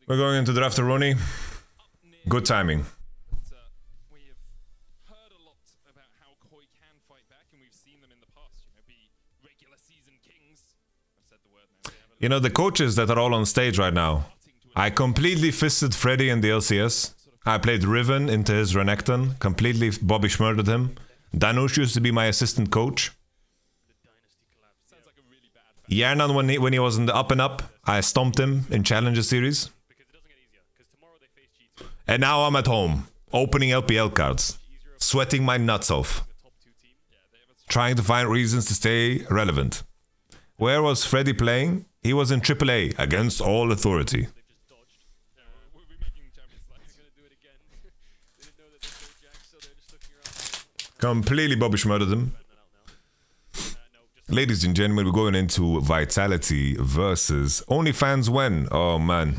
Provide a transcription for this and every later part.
We're going into draft Rooney. Good timing. We have heard a lot about how Koi can fight back, and we've seen them in the past, be regular season kings. I've said the word now. You know, the coaches that are all on stage right now. I completely fisted Freddy in the LCS. I played Riven into his Renekton. Completely Bobby Schmurdered him. Danush used to be my assistant coach. Yernan, when he was in the up and up, I stomped him in Challenger Series. And now I'm at home, opening LPL cards, sweating my nuts off, trying to find reasons to stay relevant. Where was Freddy playing? He was in AAA, against all authority. Completely Bobby Schmurdered him. Ladies and gentlemen, we're going into Vitality versus OnlyFans when? Oh man.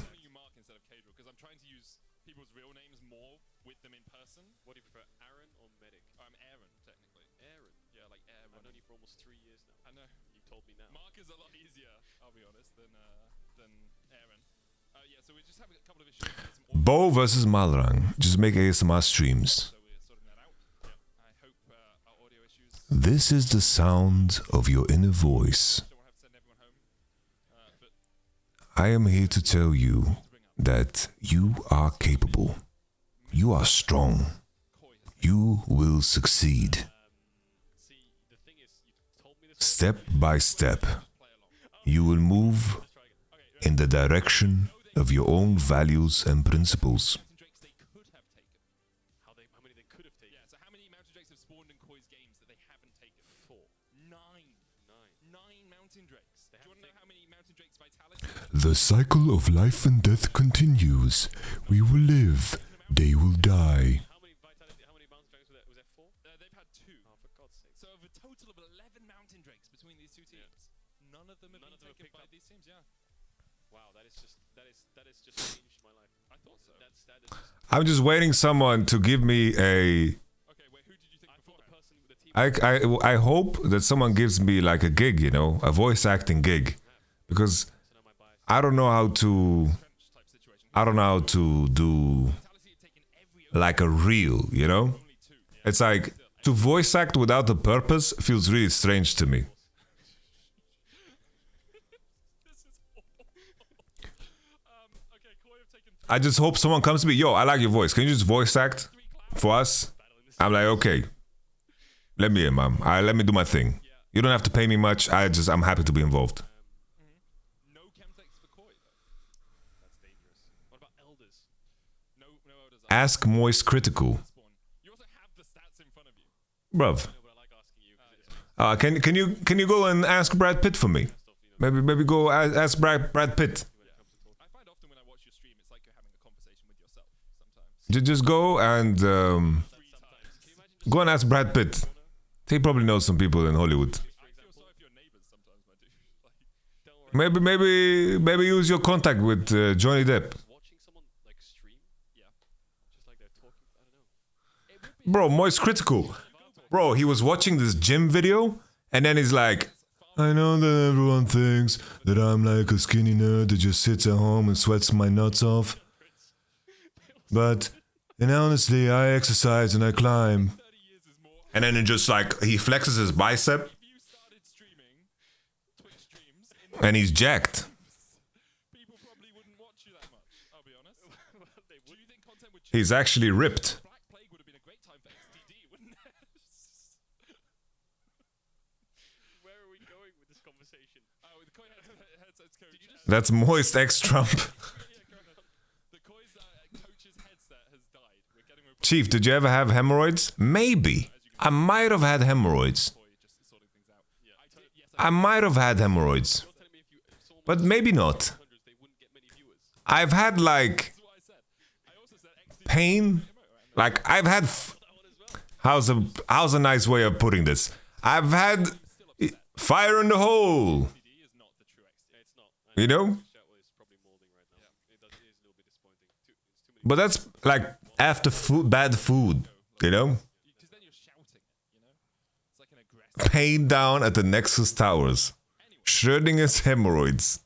Bo versus Malrang. Just make ASMR streams. This is the sound of your inner voice. I am here to tell you that you are capable. You are strong. You will succeed. Step by step, you will move in the direction of your own values and principles. The cycle of life and death continues. We will live, they will die. How many mountain drakes was there? 4? They've had 2. Oh, for God's sake. So of a total of 11 mountain drakes between these two teams, none of them have been taken by these teams, Wow, that is just changed my life. I thought so. I'm just waiting someone to give me a... Okay, wait, who did you think before? The person with the team. I hope that someone gives me like a gig, you know, a voice acting gig. Because I don't know how to do like a reel, you know? It's like to voice act without a purpose feels really strange to me. I just hope someone comes to me, yo, I like your voice. Can you just voice act for us? I'm like, okay, let me in, man. Let me do my thing. You don't have to pay me much. I'm happy to be involved. Ask Moist Critical. Bruv. Can you go and ask Brad Pitt for me? Maybe go ask Brad Pitt. I find often when I watch your stream, it's like you're having a conversation with yourself sometimes. Just go and ask Brad Pitt. He probably knows some people in Hollywood. Maybe use your contact with Johnny Depp. Bro, Moist Critical. Bro, he was watching this gym video and then he's like, I know that everyone thinks that I'm like a skinny nerd that just sits at home and sweats my nuts off. But, and honestly, I exercise and I climb. And then it just like, he flexes his bicep. And he's jacked. He's actually ripped. That's Moist X Trump. Chief, did you ever have hemorrhoids? Maybe. I might have had hemorrhoids. But maybe not. I've had like pain. Like I've had how's a nice way of putting this? I've had fire in the hole. You know? But that's like after food, bad food, you know? Pain down at the Nexus Towers. Schrodinger's hemorrhoids.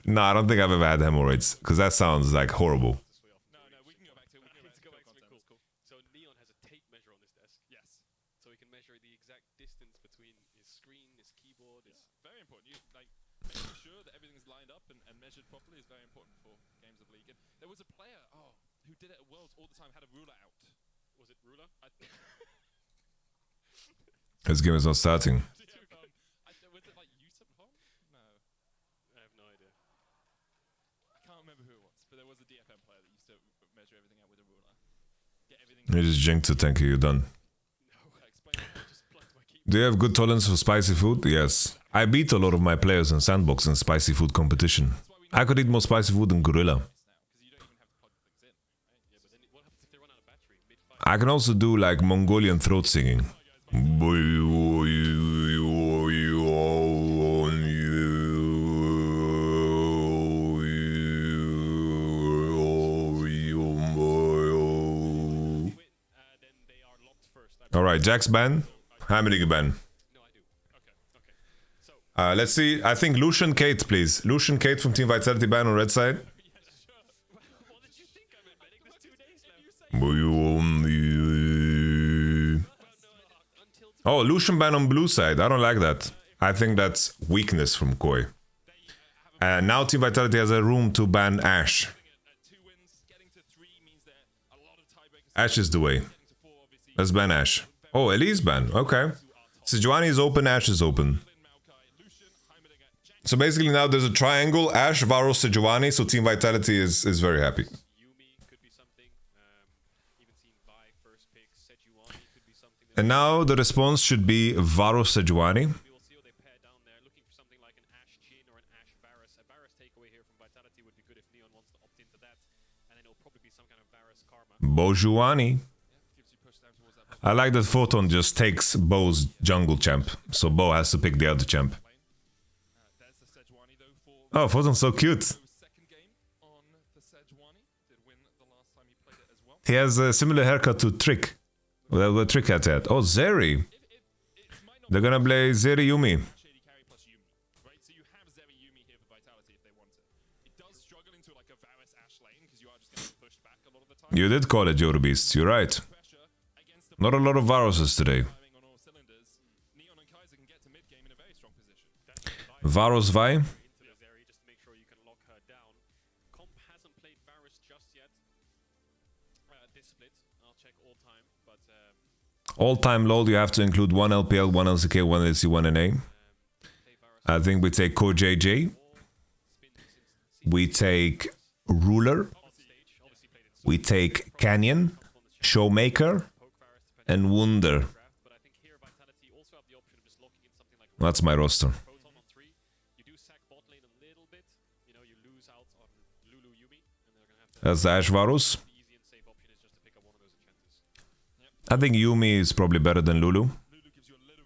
No, I don't think I've ever had hemorrhoids, because that sounds like horrible. No, we can go back to it. We can go back to it. Cool. So Neon has a tape measure on this desk. Yes. So he can measure the exact distance between his screen, his keyboard. It's very important. You like making sure that everything's lined up and measured properly is very important for games of League. And there was a player, who did it at Worlds all the time, had a ruler out. Was it ruler? This game is not starting. Was it like Yusuf Hong? No. I have no idea. I can't remember who it was, but there was a DFM player that used to measure everything out with a ruler. Get everything. You just jinked it, thank you, you're done. Do you have good tolerance for spicy food? Yes. I beat a lot of my players in Sandbox in spicy food competition. I could eat more spicy food than Gorilla. I can also do like Mongolian throat singing. Alright, Jack's ban. How many ban? Let's see. I think Lucian Kate, please. Lucian Kate from Team Vitality ban on red side. Oh, Lucian ban on blue side. I don't like that. I think that's weakness from Koi. And now Team Vitality has a room to ban Ashe. Ashe is the way. Let's ban Ashe. Oh, Elise ban. Okay. Sejuani is open, Ashe is open. So basically now there's a triangle, Ashe, Varus, Sejuani, so Team Vitality is very happy. And now the response should be Varus, Sejuani. Bojuani. I like that Photon just takes Bo's jungle champ, so Bo has to pick the other champ. Oh, Photon's so cute. He has a similar haircut to Trick. What Trick had that. Oh, Zeri. They're gonna play Zeri Yumi. You did call it, Yoda Beast. You're right. Not a lot of Varuses today. Varus Vi. All-time LoL, you have to include one LPL, one LCK, one LEC, one NA. I think we take KoJJ. We take Ruler. We take Canyon, Showmaker, and Wunder. That's my roster. That's the Ashe Varus. I think Yuumi is probably better than Lulu.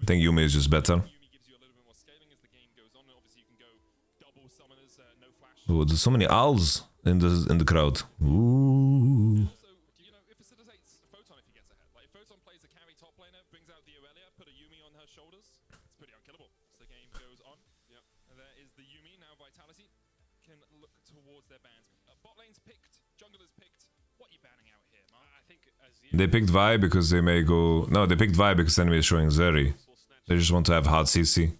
I think Yuumi is just better. Oh, there's so many owls in the crowd. Ooh. They picked Vi because they may go... No, they picked Vi because enemy is showing Zeri. They just want to have hard CC.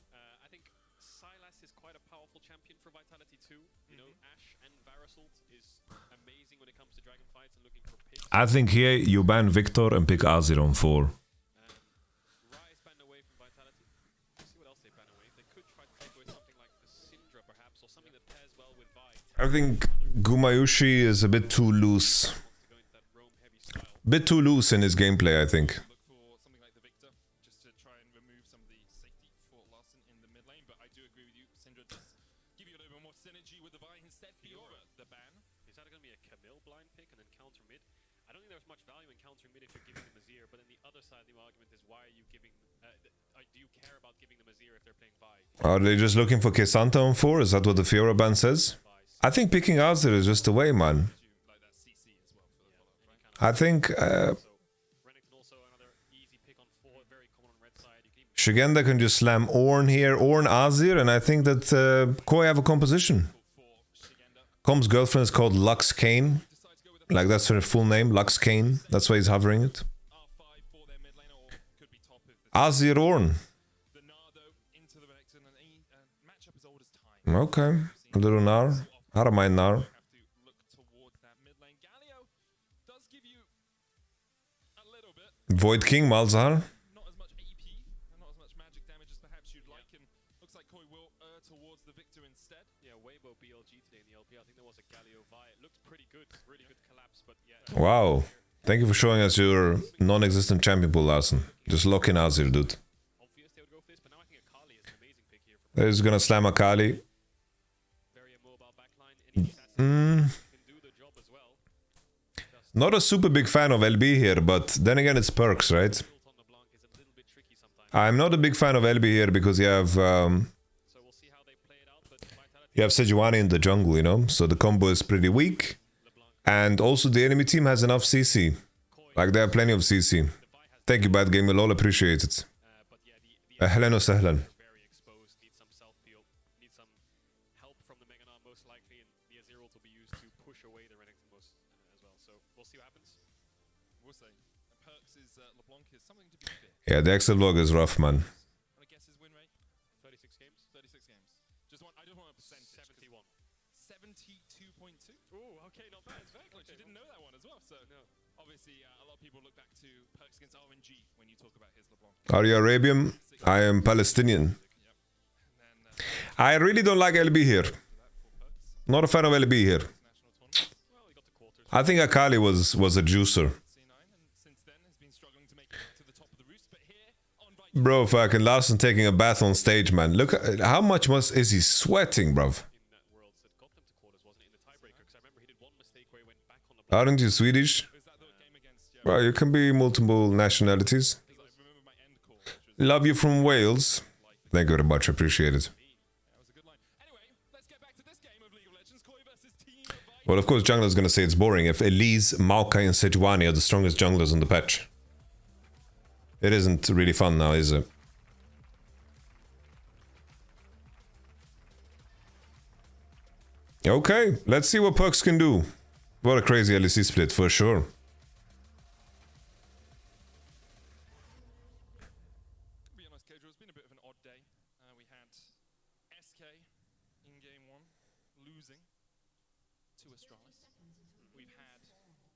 I think here you ban Victor and pick Azir on 4. I think Gumayushi is a bit too loose. Bit too loose in his gameplay, I think. Are they just looking for Kesanta on 4? Is that what the Fiora ban says? I think picking Azir is just the way, man. I think Shigenda can just slam Ornn here, Ornn Azir, and I think that Koi have a composition. Comb's girlfriend is called LEC. Like, that's her full name, LEC. That's why he's hovering it. Azir Orn. Okay, a little Nar. I don't mind Nar. Void King, Malzahar. Not as much AP, not as much magic damage as perhaps you'd like, and looks like Koi will err towards the victor instead. Yeah, Weibo BLG today in the LP. I think there was a Galio Vi. It looked pretty good, really good collapse, but yeah. Wow. Thank you for showing us your non-existent champion pool, Larson. Just lock in Azir, dude. Obvious they would go for this, but now I think Akali is an amazing pick here. He's gonna slam Akali. Very immobile backline. Any assassin can do the job as well. Not a super big fan of LB here, but then again it's perks, right? On the Blanc is a little bit tricky sometimes. I'm not a big fan of LB here because you have So we'll see how they play it out, but Vitality Sejuani in the jungle, you know? So the combo is pretty weak. And also the enemy team has enough CC. Like they have plenty of CC. Thank you, Bad Game. We'll all appreciate it. but yeah, the Ahlan wa sahlan. very exposed, needs some self-heal, needs some help from the Mega Knight most likely, and the Azir ult will be used to push away the Renekton most as well. So we'll see what happens. We'll say. Perks is LeBlanc is something to be feared. Yeah, the Excel vlog is rough, man. Want to guess his win rate? 36 games. 36 games. I just want a percentage. 71. 72.2. Oh, okay, not bad. It's very close. You didn't know that one as well. So no. Obviously, a lot of people look back to Perks against RNG when you talk about his LeBlanc. Are you Arabian? I am Palestinian. Then I really don't like LB here. Not a fan of LB here. national tournament. Well, he got to quarters. I think Akali was a juicer. C9, and since then has been struggling to make it to the top of the roost. But here on VIT Bro, fucking Larson taking a bath on stage, man. Look, how much is he sweating, bruv? in that world that got them to quarters, wasn't it, in the tiebreaker? Because I remember he did one mistake where he went back on the block. Aren't you Swedish? Was that the game against? Yeah. Well, you can be multiple nationalities. I remember my end call, which was Love you from Wales. Thank you very much, appreciate it. that was a good line. Anyway, let's get back to this game of League of Legends. Koi versus Team VIT. Well, of course, jungler's gonna say it's boring if Elise, Maokai, and Sejuani are the strongest junglers on the patch. It isn't really fun now, is it? Okay, let's see what Perks can do. What a crazy LEC split, for sure. To be honest, Kedro, it's been a bit of an odd day. We had SK in game one losing to Astralis. We've had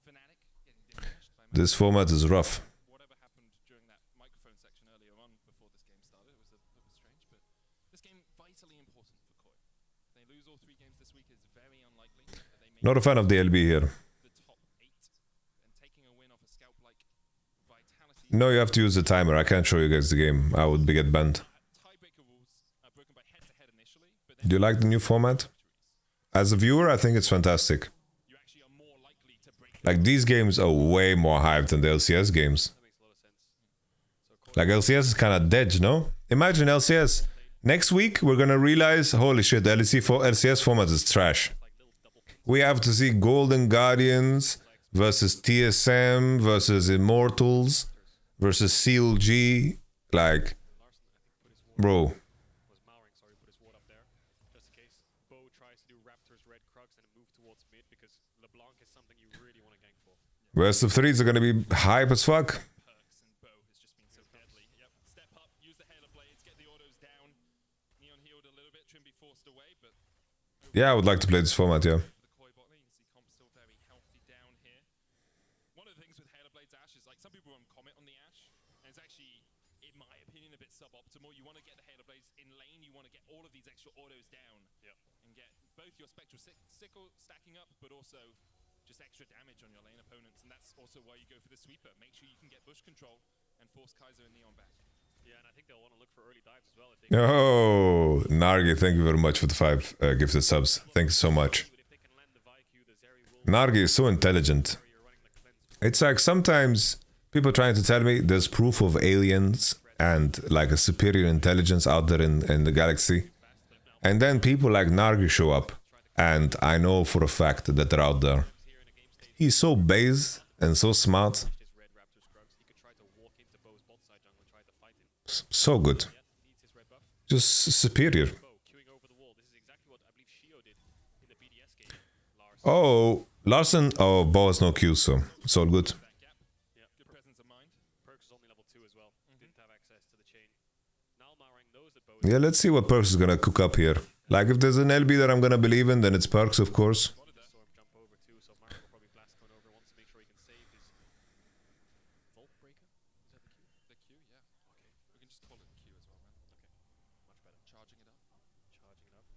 Fnatic getting demolished by This format is rough. whatever happened during that microphone section earlier on before this game started. It was a bit strange, but this game vitally important for Koi. If they lose all 3 games this week, is very unlikely that they make Not a fan of the LB here. the top 8. And taking a win off a scalp like Vitality. No, you have to use the timer. I can't show you guys the game. I would be get banned. Tiebreaker rules are broken by head-to-head initially, but then Do you like the new format? As a viewer, I think it's fantastic. you actually are more likely to break. Like, these games are way more hyped than the LCS games. That makes a lot of sense. So Koi Like, LCS is kind of dead, no? Imagine LCS. Next week, we're gonna realize, holy shit, the LCS format is trash. like little double We have to see Golden Guardians versus TSM versus Immortals versus CLG. Like, bro. was Mowering, sorry, put his ward up there. Just in case Bo tries to do Raptors Red Crux and move towards mid because LeBlanc is something you really want to gank for. Best of threes are gonna be hype as fuck. Perks and Bo has just been so deadly. Yep, step up, use the Halo Blades, get the autos down. Neon healed a little bit, Trimby forced away, but Yeah, I would like to play this format, yeah. for the Koi bot lane, you can see Comp still very healthy down here. One of the things with Halo Blades Ash is like some people won't comment on the Ash, and it's actually, in my opinion, a bit suboptimal. You want to get the Halo Blades in lane, you want to get all of these extra autos down, and get both your Spectral Sickle stacking up, but also just extra damage on your lane opponents, and that's also why you go for the sweeper. Make sure you can get bush control and force Kaiser and Neon back. Yeah, and I think they'll want to look for early dives as well. If they Oh, Nargi, thank you very much for the 5 gifted subs. Thank you so much. if they can land the VIQ, the Zeri will Nargi is so intelligent. you're running the cleanse. It's like sometimes people trying to tell me there's proof of aliens and like a superior intelligence out there in the galaxy. And then people like Nargi show up. And I know for a fact that they're out there. He's so base and so smart. His red Raptor Scrubs, he could try to walk into Bo's bot side jungle and try to fight him. So good. Yeah, needs his red buff. Just superior. Bo queuing over the wall. This is exactly what I believe Shio did in the BDS game. Oh, Larson. Oh, Bo has no Q, so it's all good. That gap. Yeah, good presence of mind. Perks is only level 2 as well. Didn't have access to the chain. Now Marang knows that Bo is Yeah, let's see what Perks is gonna cook up here. Like, if there's an LB that I'm gonna believe in, then it's Perks, of course. spotted that. Saw him jump over too, so Marang will probably blast cone over. Wants to make sure he can save his Vault Breaker. Is that the Q? The Q, yeah. Okay. We can just call it Q as well, man. Okay. Much better. Charging it up. Charging it up.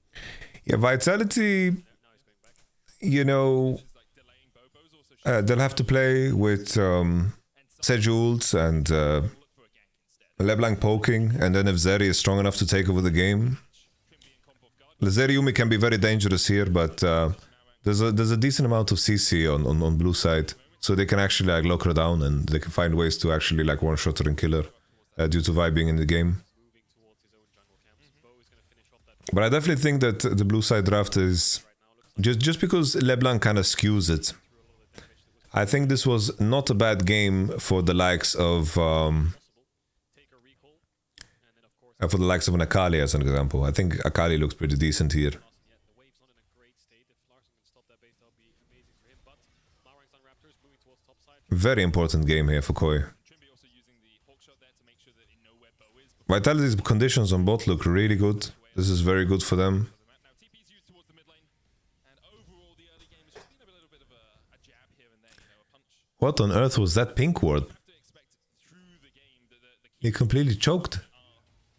Yeah, Vitality, Now he's going back. you know, Which is like delaying Bobo's also they'll have to play with Sejules and look for a gank instead. LeBlanc poking, and then if Zeri is strong enough to take over the game. Trimby and comp off guard. Zeri Yumi can be very dangerous here, but there's a decent amount of CC on blue side, so they can actually like lock her down, and they can find ways to actually like one-shot her and kill her due to Vi being in the game. Moving towards his own jungle camps. Bo is going to finish off that But I definitely think that the blue side draft is just because LeBlanc kind of skews it. I think this was not a bad game for the likes of take a recall. And then of course for the likes of an Akali as an example. I think Akali looks pretty decent here. Larson, yeah, the wave's not in a great state. If Larson can stop that base, that'll be amazing for him. But Marang's on Raptors moving towards top side. Very important game here for Koi. Trimby also using the hawk shot there to make sure that they know where Bo is. Vitality's conditions on bot look really good. This is very good for them. Now TP's used towards the mid lane. And overall the early game has just been a little bit of a jab here and there, a punch. What on earth was that pink ward? You have to expect through the game that the He key completely choked. are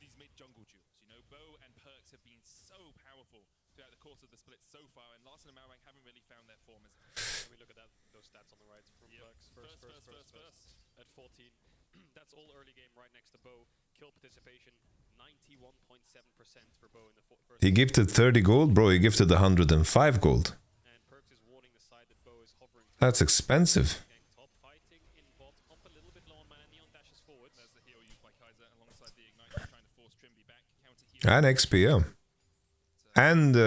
these mid jungle duels. Bo and Perks have been so powerful throughout the course of the split so far, and Larson and Marang haven't really found their form. When we look at those stats on the right from Perks, first at 14. That's all early game right next to Bo. Kill participation 91.7% for Bo in the first. He gifted 30 gold? Bro, he gifted 105 gold. And Perks is warning the side that Bo is hovering That's expensive. gang top, fighting in bot. Hop a little bit low on mana. Neon dashes forward. There's the heal used by Kaiser alongside the ignite, trying to force Trimby back. Counter heal. And XP, yeah. And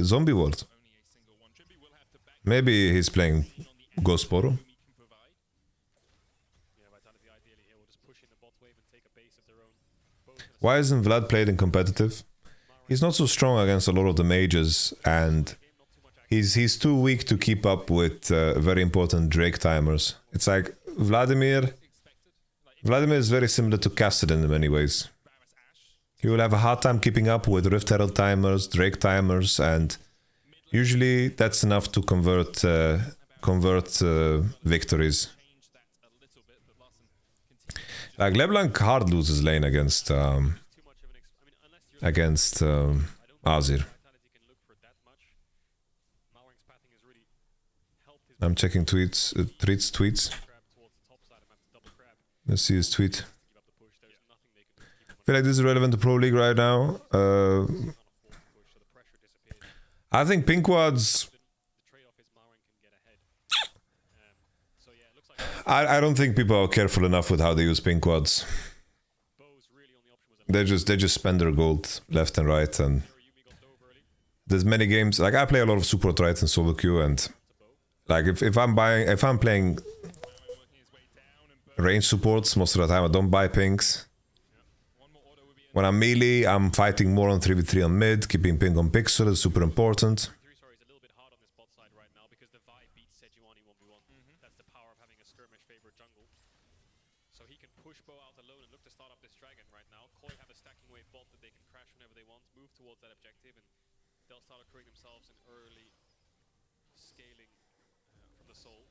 Zombie World. Only a single one. Trimby will have to back Maybe he's playing on the Ghost Poro. Yumi can provide. Yeah, Vitality ideally here will just push in the bot wave and take a base of their own. Bo's gonna Why isn't Vlad played in competitive? He's not so strong against a lot of the mages, and game, not too much action. he's too weak to keep up with very important Drake timers. It's like Vladimir is very similar to Cassidy in many ways. Baras Ash. He will have a hard time keeping up with Rift Herald timers, Drake timers, and usually that's enough to convert victories. Change that a little bit, but Larson continues Like LeBlanc hard loses lane against too much of an unless you're Azir. Vitality can look for that much. Marang's pathing has really helped his I'm checking tweets. Tweets. crab towards the top side. I'm have to double crab Let's see his tweet. to give up the push. There's nothing they can do to keep him I feel like this is relevant to Pro League right now. on a full push, so the pressure disappears. I think Pinkwad's. The trade-off is Marang can get ahead. So yeah, it looks like I don't think people are careful enough with how they use Pinkwads. Bo's really only option was a They just spend their gold left and right, and Yumi got dove early. there's many games. Like I play a lot of support right in solo queue, and like if I'm playing Working his way down and Bo. range supports most of the time, I don't buy pinks. One more auto will be in. When I'm melee, I'm fighting more on 3v3 on mid, keeping ping on pixel is super important. 3 sorry, is a little bit hard on this bot side right now because the Vi beats Sejuani 1v1. That's the power of having a skirmish favorite jungle. So he can push Bo out alone and look to start up this dragon right now. Koi have a stacking wave bot that they can crash whenever they want, move towards that objective, and they'll start accruing themselves an early scaling from the soul.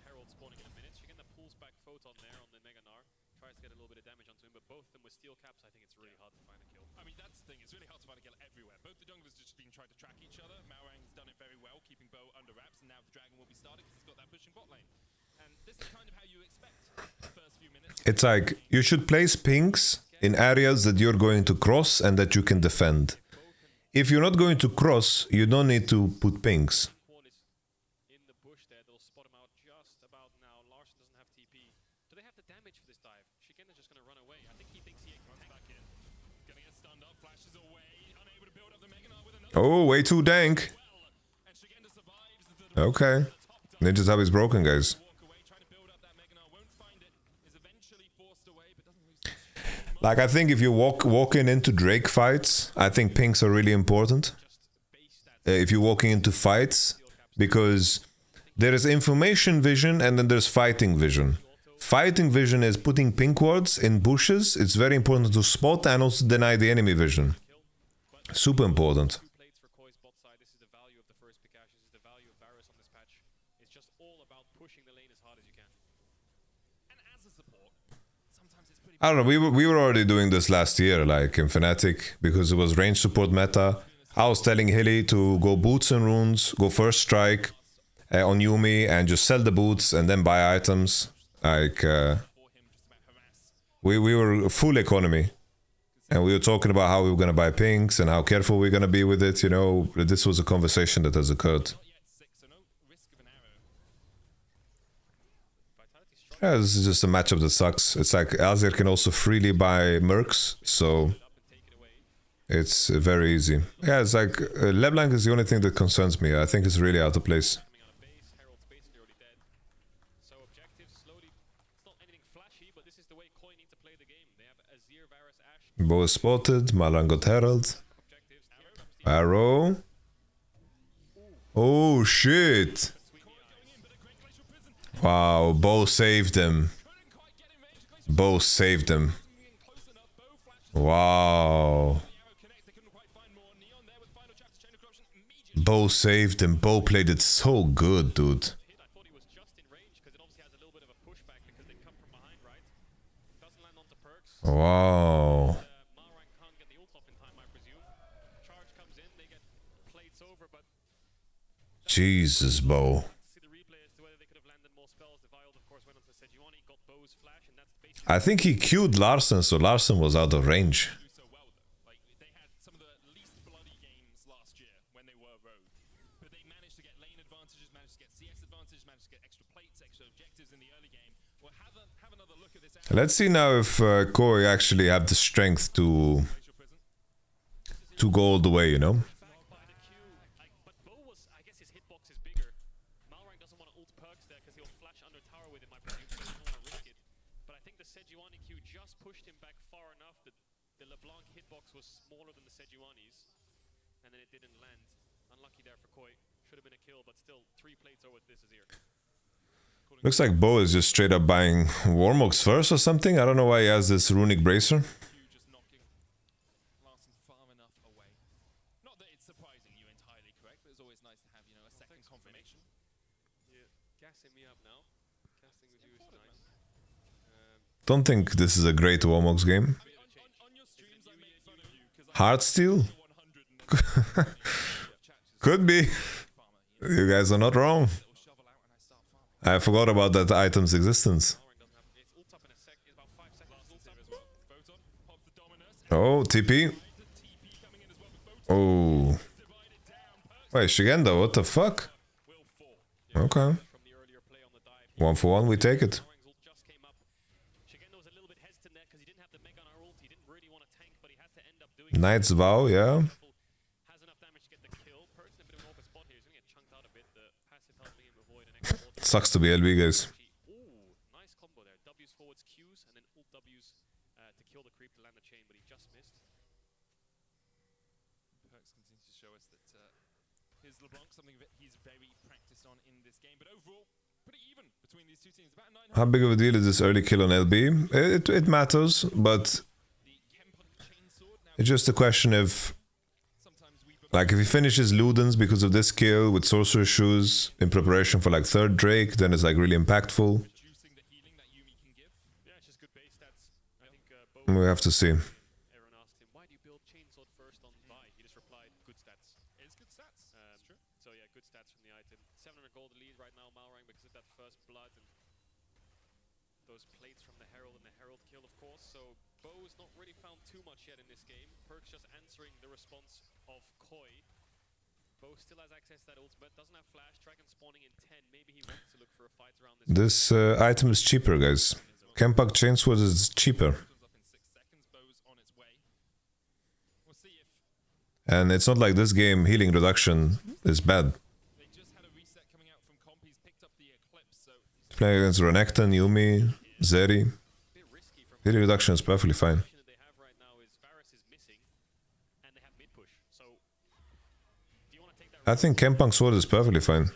Herald spawning in a minute. Shigenda pulls back Photon there on the Mega Gnar. Tries to get a little bit of damage onto him, but both of them with steel caps, I think it's really hard to find a kill. I mean, that's the thing. It's really hard to find a kill everywhere. Both the junglers just been trying to track each other. Marang's done it very well, keeping Bo under wraps, and now the dragon will be started because he's got that pushing bot lane. And this is kind of how you expect the first few minutes. It's like you should place pinks in areas that you're going to cross and that you can defend. If you're not going to cross, you don't need to put pinks. Corn is in the bush there. They'll spot him out just about now. Larson doesn't have TP. Do they have the damage for this dive? Shigenda's just going to run away. I think he thinks he runs back in. Gonna get stunned up, flashes away, unable to build up the Mega Gnar with another Oh, way too dank. well. And Shigenda survives the Okay. Ninja Tab is broken, guys. walk away, trying to build up that Mega Gnar. Won't find it. Is eventually forced away, but doesn't lose too much. Like I think if you're walking into Drake fights, I think pinks are really important. Just base stats If you're walking into fights, because there is information vision and then there's fighting vision. Fighting vision is putting pink wards in bushes. It's very important to spot and also deny the enemy vision. Super important. Plates for Koi's bot side. This is the value of the first pick ash. This is the value of Varus on this patch. It's just all about pushing the lane as hard as you can. And as a support, sometimes it's pretty. I don't know, we were already doing this last year, like in Fnatic, because it was range support meta. I was telling Hilly to go boots and runes, go first strike on Yuumi and just sell the boots and then buy items. Like, we were full economy. And we were talking about how we were going to buy pinks and how careful we're going to be with it, you know. This was a conversation that has occurred. Yeah, this is just a matchup that sucks. It's like Azir can also freely buy mercs, so it's very easy. Yeah, it's like LeBlanc is the only thing that concerns me. I think it's really out of place. Bo is spotted, Malrang got Herald. Arrow. Oh shit! Wow, Bo saved him. Bo saved him. Wow. Bo saved him. Bo played it so good, dude. Wow. Jesus, Bo. I think he queued Larsen, so Larsen was out of range. Let's see now if Koi actually have the strength to go all the way, you know? Looks like Bo is just straight up buying Warmogs first or something. I don't know why he has this runic bracer. Don't think this is a great Warmogs game. Heartsteel? Could be. You guys are not wrong. I forgot about that item's existence. Oh, TP. Oh. Wait, Shigenda, what the fuck? Okay. 1-for-1, we take it. Knight's Vow, yeah. Sucks to be LB, guys. Nice combo there. W's forwards Q's and then ult W's to kill the creep to land the chain, but he just missed. Perks continues to show us that here's LeBlanc, something that he's very practiced on in this game, but overall, pretty even between these two teams. About 900. How big of a deal is this early kill on LB? It matters, but it's just a question of, like, if he finishes Ludens because of this kill with Sorcerer Shoes in preparation for like third Drake, then it's like really impactful. We have to see. Everyone asked him, why do you build Chainsword first on Vi? He just replied, good stats. It's good stats. True. So yeah, good stats from the item. 700 gold lead right now, Malrang, because of that first blood and those plates from the Herald and the Herald kill, of course. So Bo's not really found too much yet in this game. Perk's just answering the response of Koi. Bo still has access to that ultimate, doesn't have flash, Dragon spawning in 10. Maybe he wants to look for a fight around this. This item is cheaper, guys. Kempak Chainsword is cheaper. And it's not like this game healing reduction is bad. Playing against Renekton, Yuumi, Zeri. Healing reduction is perfectly fine. I think Kempang Sword is perfectly fine.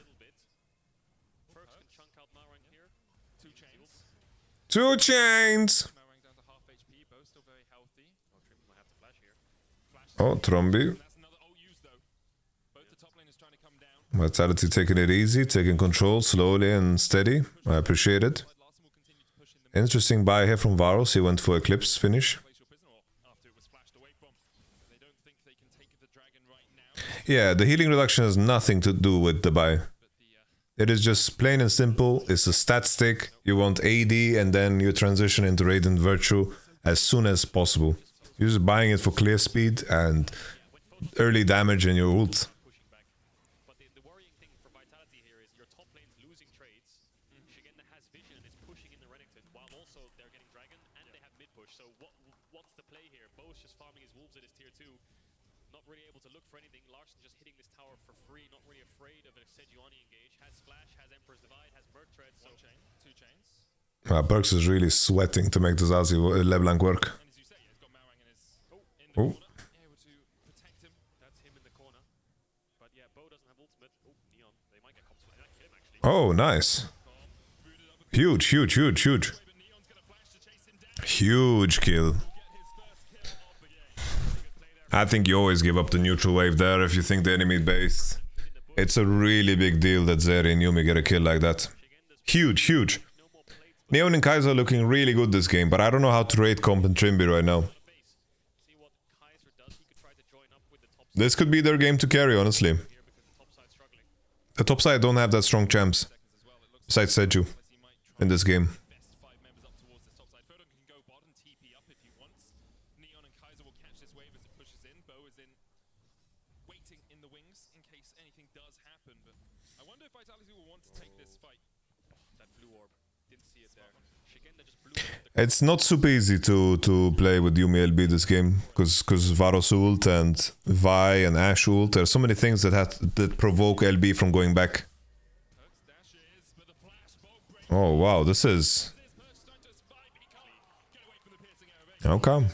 2 chains. Malrang down to half HP. Both still very healthy. Oh, Trimby might have to flash here. Flash. Oh, Trombi. That's another ult use though. Both the top laners trying to come down. Vitality taking it easy, taking control slowly and steady. I appreciate it. Larson will continue to push in the Interesting buy here from Varus. He went for Eclipse finish. place your prisoner after it was flashed away from. They don't think they can take the dragon right now. Yeah, the healing reduction has nothing to do with the buy. It is just plain and simple. It's a stat stick. You want AD and then you transition into Radiant Virtue as soon as possible. You're just buying it for clear speed and early damage in your ult. Pushing back. But the worrying thing for Vitality here is your top lane's losing trades. Shigenda has vision and is pushing in the Renekton, while also they're getting dragon and they have mid push. So what's the play here? Bo's just farming his wolves at his tier 2. Not really able to look for anything. Larson just hitting this tower for free, not really afraid of a Sejuani engage. Has Splash, has Emperor's Divide, has Merc Tread. So 1 chain, 2 chains. Perks is really sweating to make the Zazi LeBlanc work. And as you say, he's got Malrang in his in the Oh. corner, able to protect him. That's him in the corner. But yeah, Bo doesn't have ultimate. Oh, Neon, they might get comps. They might kill him actually. Oh, nice. Huge, huge, huge, huge. But Neon's gonna flash to chase him down. Huge kill. Get his first kill of the game. Good play there. I think you always give up the neutral wave there if you think the enemy based. It's a really big deal that Zeri and Yumi get a kill like that. Huge, huge. Neon and Kaiser are looking really good this game, but I don't know how to rate comp and Trimby right now. See what Kaiser does. He could try to join up with the top This could be their game to carry, honestly. here because the top side's struggling. The top side don't have that strong champs, Seconds as well. It looks besides Seju, as he might try in this game. best 5 members up towards this top side. Fodon can go bottom, TP up if he wants. Neon and Kaiser will catch this wave as it pushes in. Bo is in, waiting in the wings in case anything does happen. But I wonder if Vitality will want to take this fight. Oh, that blue orb. Didn't see it there. Shigenda just blew up the It's not super easy to play with Yumi LB this game, because Varus ult and Vi and Ashe ult, there are so many things that provoke LB from going back. Perks dashes, but the flash Bo breaks. Oh wow, this is... This Perks trying to survive, but he can't get away from the piercing arrow. Okay.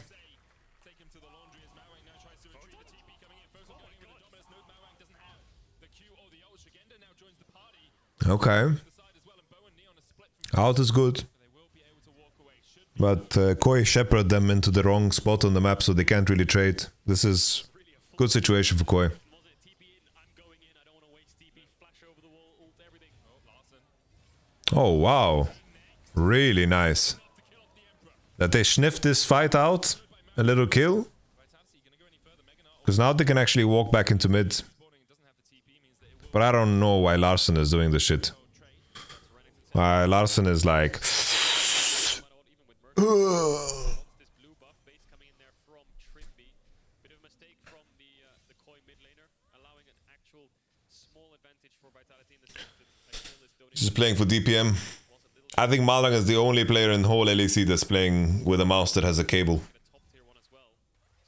Take him to the laundry as Malrang now tries to retreat. The TP coming in. Bo's not going with the dominance node. Malrang doesn't have the Q or the ult. Shigenda now joins the party. Okay. The side as well, and Bo and Neon are split from Out is good, they will be able to walk away. Should be but Koi shepherded them into the wrong spot on the map, so they can't really trade. This is really a good situation for Koi. was it TP in? I'm going in. I don't want to waste TP. Flash over the wall, ult everything. Oh, Larson. Oh wow, really nice. To kill off the Emperor. That they sniffed this fight out, a little kill, Vitality gonna go any further. Mega Knight because now they can actually walk back into mid. spawning. It doesn't have the TP. Means that it will But I don't know why Larson is doing this shit. trade. So Renekton's Why Larson is like... no matter what, even with Merc. This blue buff base coming in there from Trimby. Bit of a mistake from the Koi mid laner, allowing an actual small advantage for Vitality in the sense that I feel this don't Just playing for DPM. was a little I think Malang is the only player in whole LEC that's playing with a mouse that has a cable. bit top tier one as well.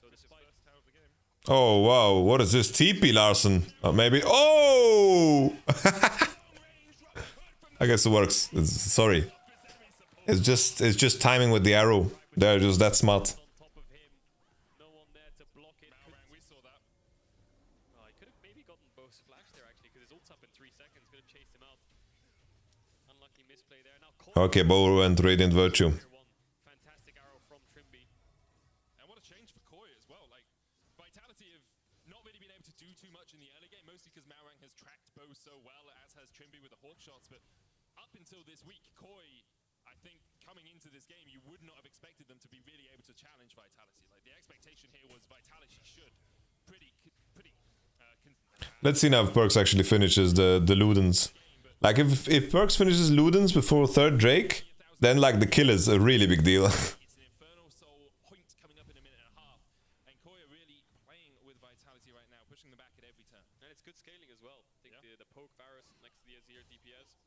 So despite first tower of the game, Oh wow, what is this? TP Larson? Maybe... Oh! I guess it works. Sorry. It's just timing with the arrow. They're just that smart. on top of him, no one there to block it. We saw that. Oh, he could have maybe gotten Bo's flash there actually, because his ult's up in 3 seconds. Could have chased him out. Unlucky misplay there. Now Koi Okay, Bo and Radiant Virtue. tier 1. Fantastic arrow from Trimby. And what a change for Koi as well. Like, Vitality have not really been able to do too much in the early game, mostly because Malrang has tracked Bo so well, as has Trimby with the Hawk shots. But up until this week, Koi, I think coming into this game, you would not have expected them to be really able to challenge Vitality. Like, the expectation here was Vitality should Let's see now if Perks actually finishes the Ludens. Like if Perks finishes Ludens before third Drake, then like the kill is a really big deal. It's an Infernal Soul point coming up in a minute and a half. And Koi are really playing with Vitality right now, pushing them back at every turn. And it's good scaling as well. I think the poke Varus next to the Azir DPS,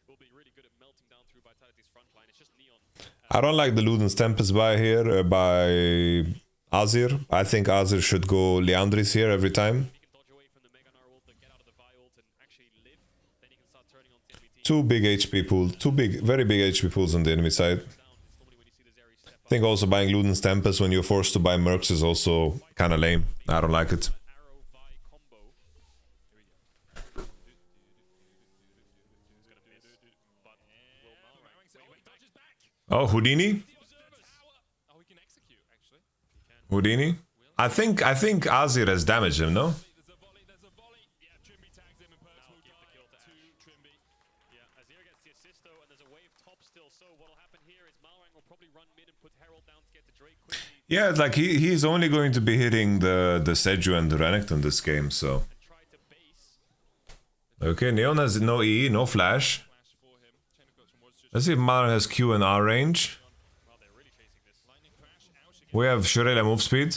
will be really good at melting down through Vitality's front line. It's just Neon. I don't like the Ludens Tempest buy here by Azir. I think Azir should go Liandry's here every time. He can dodge away from the Mega Gnar ult, get out of the Vi ult, and actually live. Then he can start turning on the enemy team. Two big HP pool. Two big, very big HP pools on the enemy side. Down. It's normally when you see the Zeri step I up. think also buying Ludens Tempest when you're forced to buy Mercs is also kind of lame. I don't like it. Arrow Vi combo. Here we go. He's gonna miss. But will Malrang Oh, Houdini? Oh, he can execute, actually. He can. Houdini? I think Azir has damaged him, no? There's a volley, there's a volley. Yeah, Trimby tags him and Perks will give the kill to Trimby. Yeah, Azir gets the assist though, and there's a wave top still. So what'll happen here is Malrang will probably run mid and put Herald down to get the Drake quickly. Yeah, like he's only going to be hitting the Seju and the Renekton this game, so. And try to base. Okay, Neon has no E, no flash. Flash for him. Chain of Goats from Wars just Let's see if Mara has Q and R range. well, they're really chasing this. Lightning crash, Aush again. We have Shurela move speed.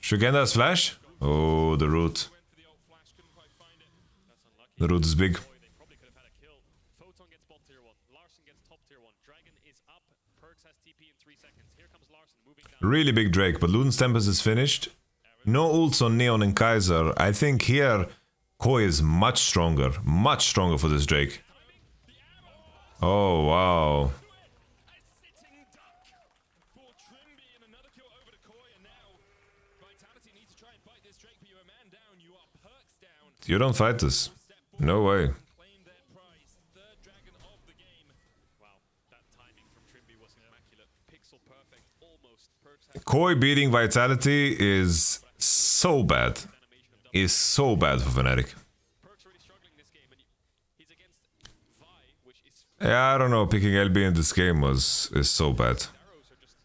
Shugenda has flash. Oh, the root. Went for the ult flash, couldn't quite find it. That's unlucky. The root is big. Boy, they probably could have had a kill. Photon gets bot tier 1. Larson gets top tier 1. Dragon is up. Perks has TP in 3 seconds. Here comes Larson moving down. Really big Drake, but Luden's Tempest is finished. No ults on Neon and Kaiser. I think here Koi is much stronger for this Drake. Oh, wow. A sitting duck for Trimby and another kill over to Koi, and now Vitality needs to try and fight this Drake, but you're a man down, you are Perks down. You don't fight this. No way. Claim their prize. Third dragon of the game. Wow, that timing from Trimby was immaculate. Pixel perfect, almost. Perks has Koi beating Vitality is so bad. animation of double. Is so bad for Fnatic. Perks really struggling this game, and he's against Vi, which is Yeah, I don't know. Picking LB in this game is so bad. arrows are just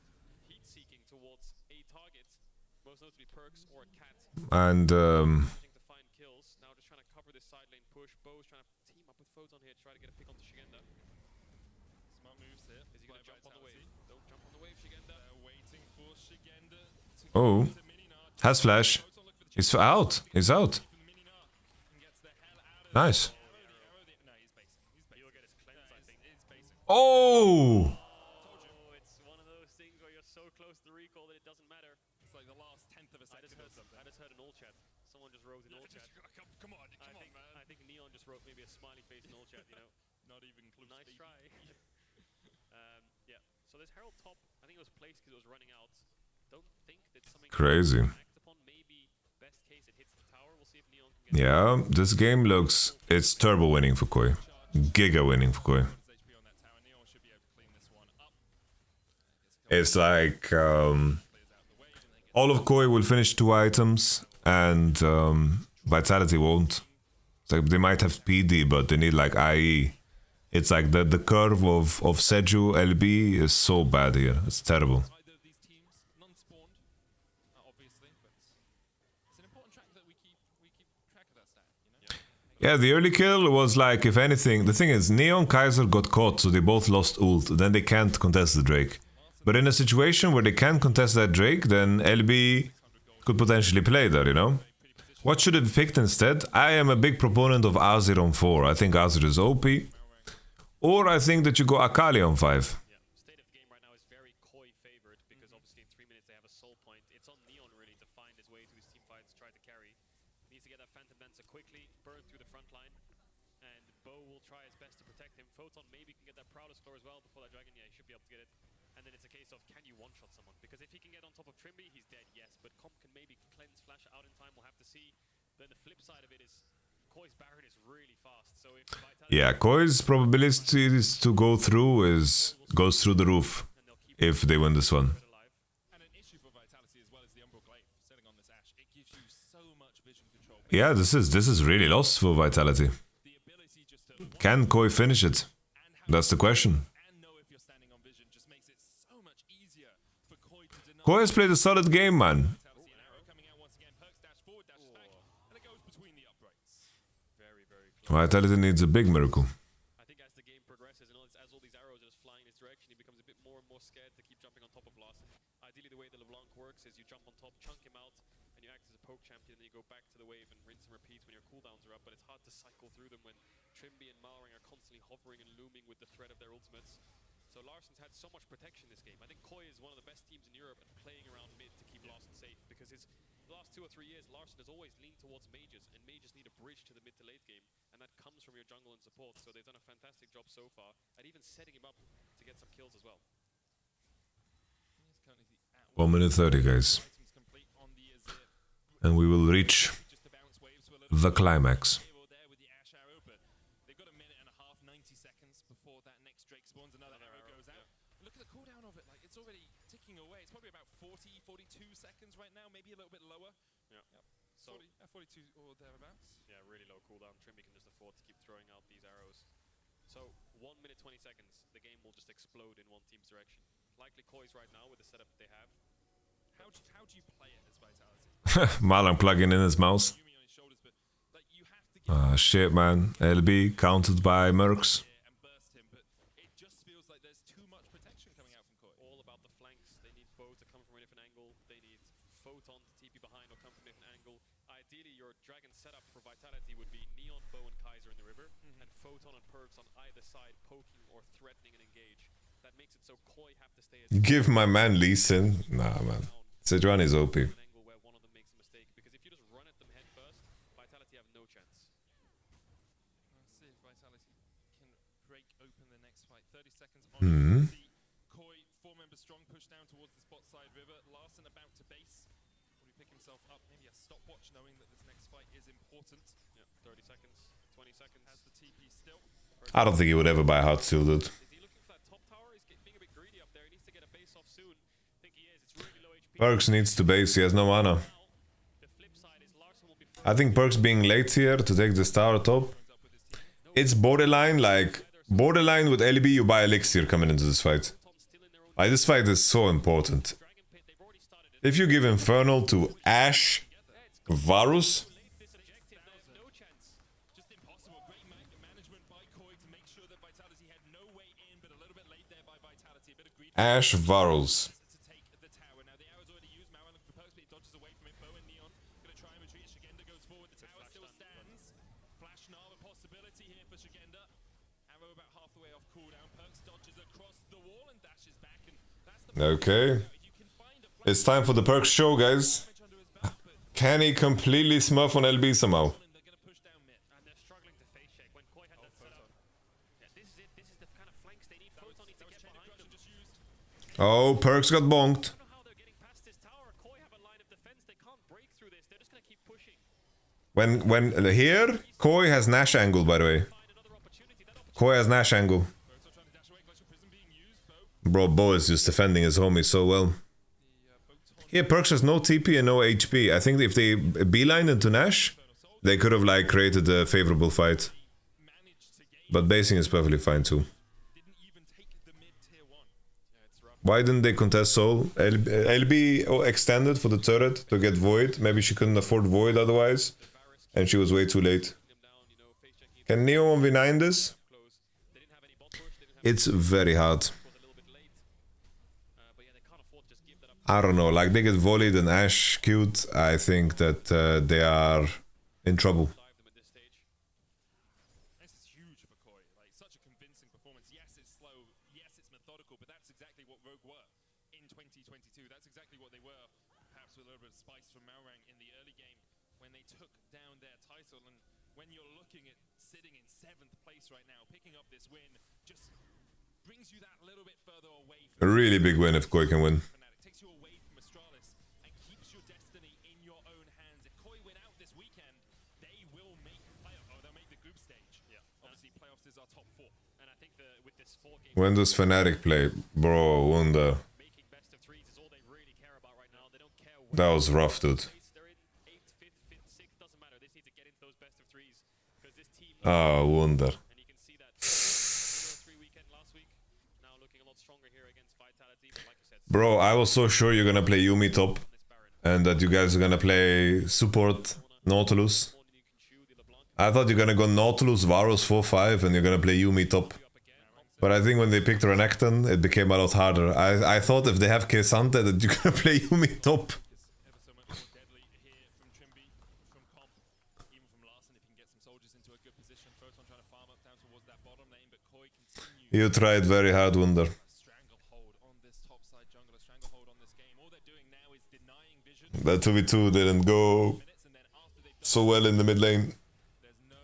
heat seeking towards a target, most notably Perks or a cat. And Managing to find kills. Now just trying to cover this side lane push. Bo's trying to team up with Photon here to try to get a pick onto Shigenda. Smart moves here. Is he going to by jump on the wave? Vitality. Don't jump on the wave, Shigenda. They're waiting for Shigenda to oh, to Mininar. has flash. Photon look for the He's out. He's out. from the Mininar and gets the hell out of Nice. the arrow. No, he's basing. He's basing. He'll get his cleanse, I think. It's basing. Oh, Oh, it's one of those things where you're so close to recall that it doesn't matter. It's like the last tenth of a I second or something. just heard an all chat. Someone just wrote an all chat. Come on, I think Neon just wrote maybe a smiley face in all chat, you know. Not even close. Nice to try. Yeah. So there's Herald top. I think it was placed because it was running out. Don't think that something crazy. act upon. Maybe best case it hits the tower. We'll see if Neon can get Yeah, this game looks. It's turbo winning for Koi. Giga winning for Koi. HP on that tower. Neon should be able to clean this one up. It's like Players out the way, and they get all of Koi will finish 2 items and Vitality won't. It's like they might have PD, but they need like IE. It's like the curve of Seju LB is so bad here. It's terrible. either of these teams, none spawned, obviously, but it's an important track that we keep track of that stat, you know? Yeah, the early kill was like, if anything, the thing is, Neon Kaiser got caught, so they both lost ult. Then they can't contest the Drake. But in a situation where they can contest that Drake, then LB could potentially play there, you know? What should have picked instead? I am a big proponent of Azir on 4. I think Azir is OP. Or I think that you go Akali on 5. Yeah, state of game right now is very Koi favored because obviously in 3 minutes they have a soul point. It's on Neon really to find his way to his team fights, try to carry. He needs to get that Phantom Dancer quickly, burn through the front line, and Bo will try his best to protect him. Photon maybe can get that Prowler score as well before that Dragon. Yeah, he should be able to get it. And then it's a case of can you one-shot someone? Because if he can get on top of Trimby, he's dead, yes. But Comp can maybe cleanse Flash out in time, we'll have to see. Then the flip side of it is Koi's Baron is really fast. So if Vitality Yeah, Koi's probabilities to go through goes through the roof and they'll keep if they win this one. it alive. And an issue for Vitality as well is the Umbral Glaive setting on this Ashe. It gives you so much vision control. Yeah, this is really lost for Vitality. The ability just to Can Koi finish it? That's the question. and know if you're standing on vision just makes it so much easier for Koi to deny Koi has played a solid game, man. Vitality. An arrow coming out once again. Perks dash forward, dash back, and it goes between the uprights. Very, very close. Vitality needs a big miracle. I think as the game progresses and as all these arrows are just flying in his direction, he becomes a bit more and more scared to keep jumping on top of Larson. Ideally, the way the LeBlanc works is you jump on top, chunk him out, and you act as a poke champion, and then you go back to the wave and rinse and repeat when your cooldowns are up, but it's hard to cycle through them when Trimby and Malring are constantly hovering and looming with the threat of their ultimates. So Larson's had so much protection this game. I think Koi is one of the best teams in Europe at playing around mid to keep Larson safe, because his last 2 or 3 years, Larson has always leaned towards mages, and mages need a bridge to the mid to late game, and that comes from your jungle and support. So they've done a fantastic job so far at even setting him up to get some kills as well. He's currently at 1 minute 30, guys. items complete on the Azir. And we will reach Just to bounce waves to a little the climax. table there with the Ashe arrow, but they've got a minute and a half, 90 seconds before that next Drake spawns. Another arrow goes out. cooldown, Trimby can just afford to keep throwing out these arrows. So 1 minute 20 seconds, the game will just explode in one team's direction. Likely Koi's right now with the setup they have. How do you play it as Vitality? Malang plugging in his mouse. Yumi on his shoulders, but like you have to get Ah, shit, man. LB counted by Mercs. and burst him, but it just feels like there's too much protection coming out from Koi. All about the flanks. They need Bo to come from a different angle. They need Photon to TP behind or come from a different angle. Ideally, your Dragon setup for Vitality would be Neon, Bo, and Kaiser in the river, and Photon and Perks on either side poking or threatening an engage. That makes it so Koi have to stay as Give my man Lee Sin. Nah, man. Sejuani is OP. an angle where one of them makes a mistake. Because if you just run at them head first, Vitality have no chance. Let's see if Vitality can break open the next fight. 30 seconds on the Koi, 4-member strong push down towards the spot side river. Larson about to base. Will he pick himself up? Maybe a stopwatch knowing that this next fight is important. Yeah, 30 seconds, 20 seconds. Has the TP still. I don't think he would ever buy Hot Steel, dude. Is he looking for that top tower? He's being a bit greedy up there. He needs to get a base off soon. I think he is. It's really low HP. Perks needs to base, he has no mana. The flip side is Larson will be I think Perks being late here to take this tower top. It's borderline, like, borderline with LB, you buy Elixir coming into this fight. still in their own Like, this fight is so important. Dragon Pit. They've already started it. If you give Infernal to Ashe, Varus, This objective, they have no chance. Just impossible. Great management by Koi to make sure that Vitality had no way in, but a little bit late there by Vitality. A bit of greed Ashe, Varus. to take the tower. Now the arrow's already used. Mauer looking for Perks, but he dodges away from it. Bo and Neon gonna try and retreat. Shigenda goes forward. The tower still stands. Flash Nav a possibility here for Shigenda. Arrow about half the way off cooldown. Perks dodges across the wall and dashes back. And that's the Okay. you can find a flash It's time for the Perks show, guys. under his belt, but Can he completely smurf on LB somehow? they're gonna push down mid. And they're struggling to face check when Koi had that set up. Yeah, this is it. This is the kind of flanks they need. Photon needs to get behind them. Just used. Oh, Perks got bonked. I don't know how they're getting past this tower. Koi have a line of defense. They can't break through this. They're just gonna keep pushing. When here, Koi has Nash angle, by the way. Find another opportunity. That opportunity. Koi has Nash angle. Berto trying to dash away. Glacial Prism being used. Bo. Bro, Bo is just defending his homie so well. Here, Perks has no TP and no HP. I think if they beeline into Nash, they could have like created a favorable fight. Managed to gain. But basing is perfectly fine too. Didn't even take the mid tier 1. Yeah, it's rough. Why didn't they contest Soul? LB extended for the turret to get Void. Maybe she couldn't afford Void otherwise. And she was way too late. Them down, you know, face checking Can Neo 1v9 this? close. They didn't have any bot push. They didn't have It's very hard. was a little bit late. But yeah, they can't afford to just give that up. I don't know, like they get volleyed and Ashe cute. I think that they are in trouble. Dive them at this stage. This is huge for Koi. Like, such a convincing performance. Yes, it's slow. Yes, it's methodical. But that's exactly what Rogue were in 2022. That's exactly what they were. Perhaps with a little bit of spice from Malrang in the early game when they took down their title. And when you're looking at sitting in 7th place right now, picking up this win just brings you that little bit further away A from really big win if Koi can win. Fnatic. Takes you away from Astralis and keeps your destiny in your own hands. If Koi win out this weekend, they will make they'll make the group stage. Yeah. Obviously, playoffs is our top 4. And I think with this 4-game When does Fnatic play? Bro, wonder. making best of 3s is all they really care about right now. They don't care That was rough, dude. place they're in. 8th, 5th, 5th, 6th, doesn't matter. They just need to get into those best of 3s. Because this team Ah, wonder. and you can see that 0-3 weekend last week. Now looking a lot stronger here against Vitality. But like you said, Bro, I was so sure you're gonna play Yumi top. this Baron. And that you guys are gonna play support Nautilus. More than you can chew. The LeBlanc I thought you're gonna go Nautilus, Varus 4-5 and you're gonna play Yumi top. up again. But I think when they picked Renekton, it became a lot harder. I thought if they have Kesante that you're gonna play Yumi top. Ever so much more deadly here from Trimby, from Comp, even from Larson if he can get some soldiers into a good position. Photon trying to farm up down towards that bottom lane, but Koi continues You tried very hard, Wunder. a stranglehold on this top side jungle, a stranglehold on this game. All they're doing now is denying vision That 2v2 didn't go minutes, and then after they've done so well in the mid lane. there's no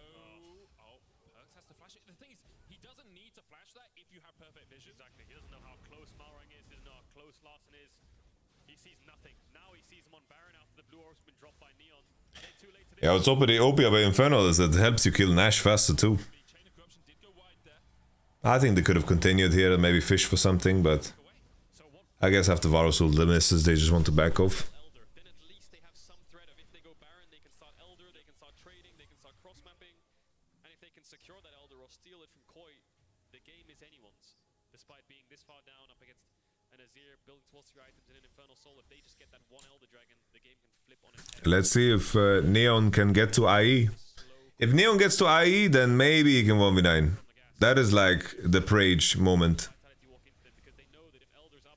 Perks has to flash it. The thing is, he doesn't need to flash that if you have perfect vision. Exactly. He doesn't know how close Malrang is. He doesn't know how close Larson is. He sees nothing. Now he sees him on Baron after the blue orb's been dropped by Neon. They're too late to this. Yeah, what's up with the OP about Infernal is that it helps you kill Nash faster too. The chain of corruption did go wide there. I think they could have continued here and maybe fish for something, but Away. So what I guess after Varus ult the misses, they just want to back off. Elder? Then at least they have some threat of if they go Baron, they can start Elder, they can start trading, they can start cross cross-mapping, and if they can secure that Elder or steal it from Koi, the game is anyone's. Despite being this far down up against an Azir, building towards your items and an Infernal Soul, if they just get that one Elder Dragon, the game can flip on its head. Let's see if Neon can get to IE. If Neon gets to IE, then maybe he can 1v9. That is like the Prage moment. Vitality walk into them because they know that if Elder's up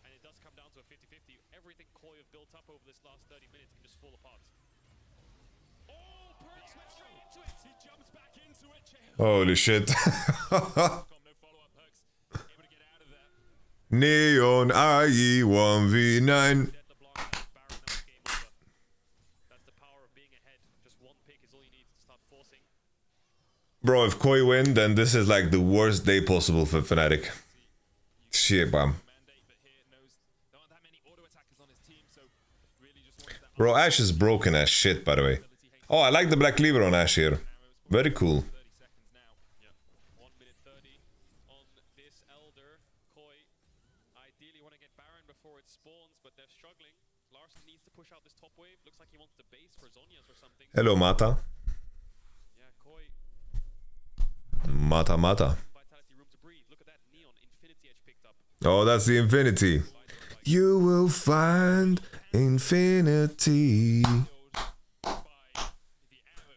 and it does come down to a 50-50, everything Koi have built up over this last 30 minutes can just fall apart. Oh, Perks went straight into it. He jumps back into it. Holy shit. No follow-up. Perks able to get out of there. Neon IE 1v9. Dead LeBlanc, Baron, that's game over. That's the power of being ahead. Just one pick is all you need to start forcing. Bro, if Koi win, then this is like the worst day possible for Fnatic. Shit, bam. Mandate, but here knows there aren't that many auto attackers on his team, so really just wants that Bro, Ashe is broken as shit, by the way. Oh, I like the Black Cleaver on Ashe here. Very cool. 30 seconds now. Yeah, 1 minute 30 on this Elder. Koi ideally want to get Baron before it spawns, but they're struggling. Larson needs to push out this top wave. Looks like he wants the base for Zhonya's or something. Hello, Mata. Yeah, Koi, Mata, Mata. Vitality room to breathe. Look at that Neon Infinity Edge picked up. Oh, that's the Infinity. You will find infinity.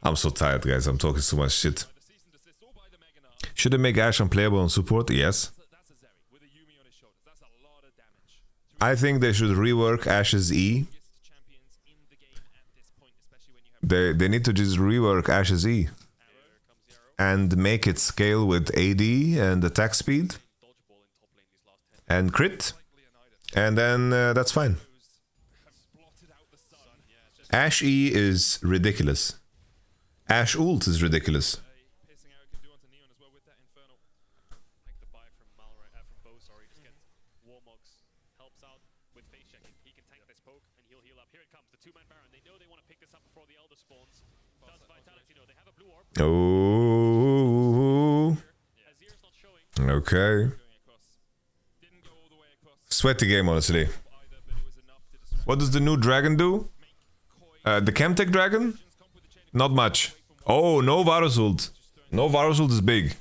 I'm so tired, guys. I'm talking so much shit. The cease and desist all by the Meganar. Should they make Ashe unplayable on support? Yes. That's a Zeri with a Yumi on his shoulders. That's a lot of damage. I think they should rework Ashe's E. Biggest champions in the game at this point, especially when you have They need to just rework Ashe's E. Here comes the arrow. And make it scale with AD and attack speed Dodgeable in top lane these last 10 and crit. And then that's fine. blotted out the sun. Yeah, it's just Ashe E is ridiculous. Ashe ult is ridiculous. A piercing arrow can do onto Neon as well with that Infernal. like the buy from from Bo, sorry, just gets Warmogs, helps out with face checking. He can tank this poke and he'll heal up. Here it comes, the two-man Baron. They know they want to pick this up before the Elder spawns. Does Vitality know? They have a blue orb. Oh, Azir's not showing. okay. Going across. Didn't go all the way across Sweaty game, honestly. either, but it was enough to distract. What does the new dragon do? The Chemtech dragon? Not much. Oh, no Varus ult. No Varus ult is big.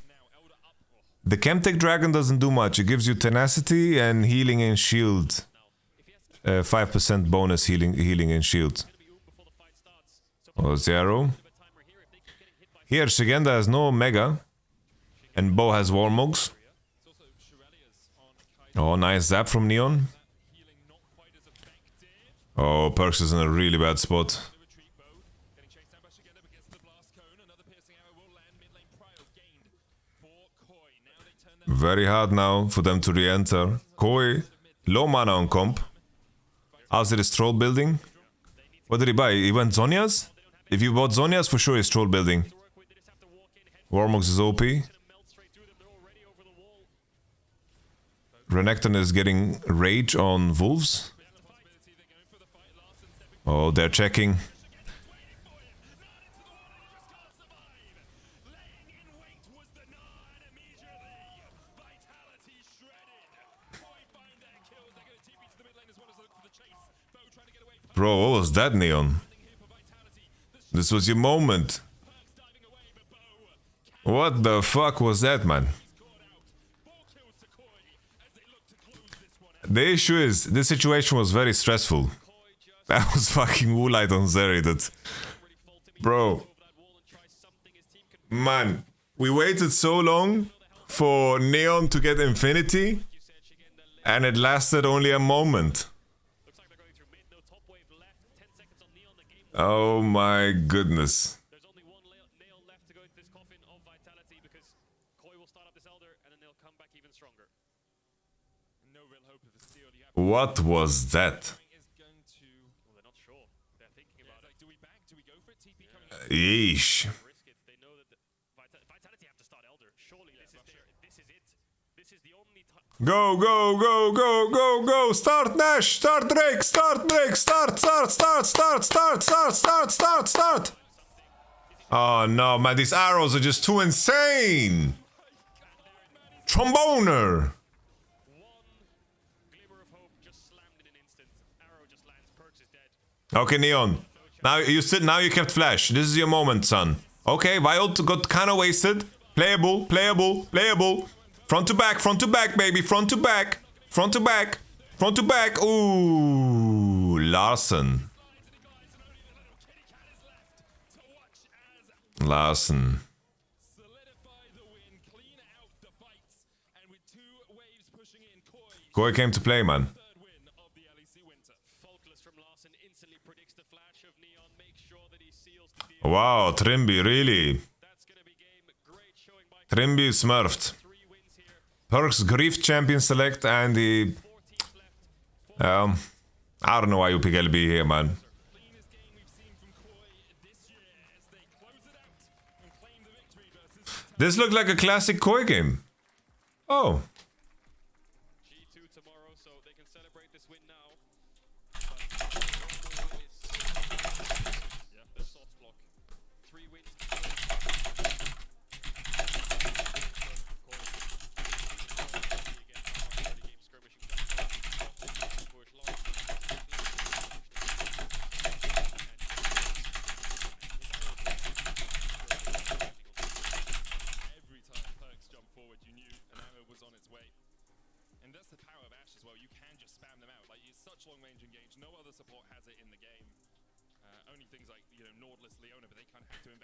The Chemtech dragon doesn't do much. It gives you tenacity and healing and shield. 5% bonus healing and shield. Before the fight starts. So Oh, zero. the timer here, if they keep getting hit by Here, Shigenda has no Mega. And Bo has Warmogs. It's also Shirelia's on Kaiser, Oh, nice zap from Neon. healing not quite as effective. Oh, Perks is in a really bad spot. The retreat bow. Getting chased down by Shigenda, but gets the blast cone. Another piercing arrow will land. Mid lane prio gained for Koi. Now they turn their Very hard now for them to re-enter. Koi, low mana on comp. Azir is troll building. What did he buy? He went Zhonya's? If you bought Zhonya's, for sure he's troll building. work with. They just have to walk in, head Warmogs is OP. gonna melt straight through them. They're already over the wall. Renekton is getting rage on wolves. responsibility. They're going for the fight. Larson stepping Oh, they're checking. waiting for him. Not into the wall. He just can't survive. Laying in wait was the nod immediately. Vitality shredded. Koi find their kills. They're going to TP to the mid lane as well as look for the chase. Bo trying to get away. Bro, what was that, Neon? Here for Vitality. The This was your moment. Perks diving away, but Bo What the fuck was that, man? caught out. 4 kills to Koi as they look to close this one out. The issue is, this situation was very stressful. That was fucking Woolite on Zeri that... Bro. Over that wall and try something his team can. Man, we waited so long for Neon to get Infinity, You said Shigenda left. and it lasted only a moment. Looks like they're going through mid. No top wave left. 10 seconds on Neon. The game. Oh my goodness. There's only one nail left to go into this coffin of Vitality because Koi will start up this Elder and then they'll come back even stronger. No real hope of the steal. You have What was that? is going to. Well, they're not sure. They're thinking about Like, it. do we back? Do we go for it? TP coming. Yeesh. Risk it. They know that Vitality have to start Elder. Surely this is their. This is it. This is the only time. Go, go, go, go, go, go! Start Nash! Start Drake! Start Drake! Start! Oh no, man, these arrows are just too insane! Tromboner! One glimmer of hope just slammed in an instant. Arrow just lands. Perks is dead. Okay, Neon. Now you kept Flash. This is your moment, son. Okay, Wild got kind of wasted. Playable, playable, playable. Front to back, baby. Front to back. Front to back. Front to back. Ooh, Larson. Larson. Koi came to play, man. Wow, Trimby, really? Trimby smurfed. Perks Grief Champion Select and the... I don't know why you pick LB here, man. This looked like a classic Koi game. Oh.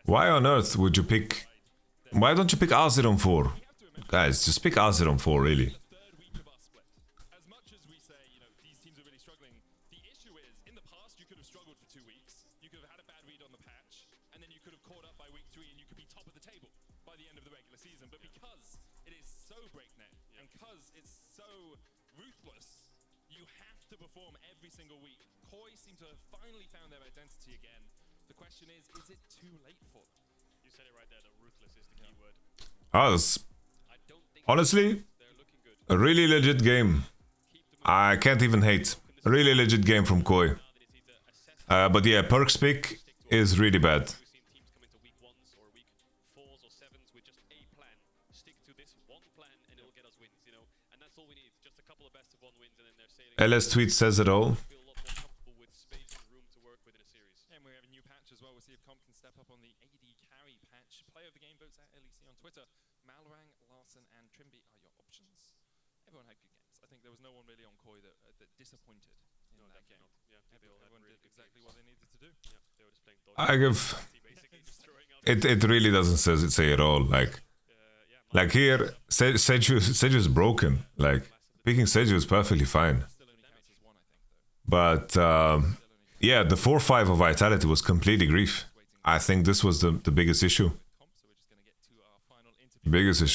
Why on earth would you pick... Why don't you pick Azeron 4? Guys, just pick Azeron 4, really. Oh, that's honestly a really legit game. I can't even hate. A really legit game from Koi. But yeah, Perks pick is really bad. LS tweet says it all. I give it really doesn't say at all. Like here, Seju's broken. Like picking Seju is perfectly fine. But yeah, the 4-5 of Vitality was completely grief. I think this was the biggest issue. Biggest issue.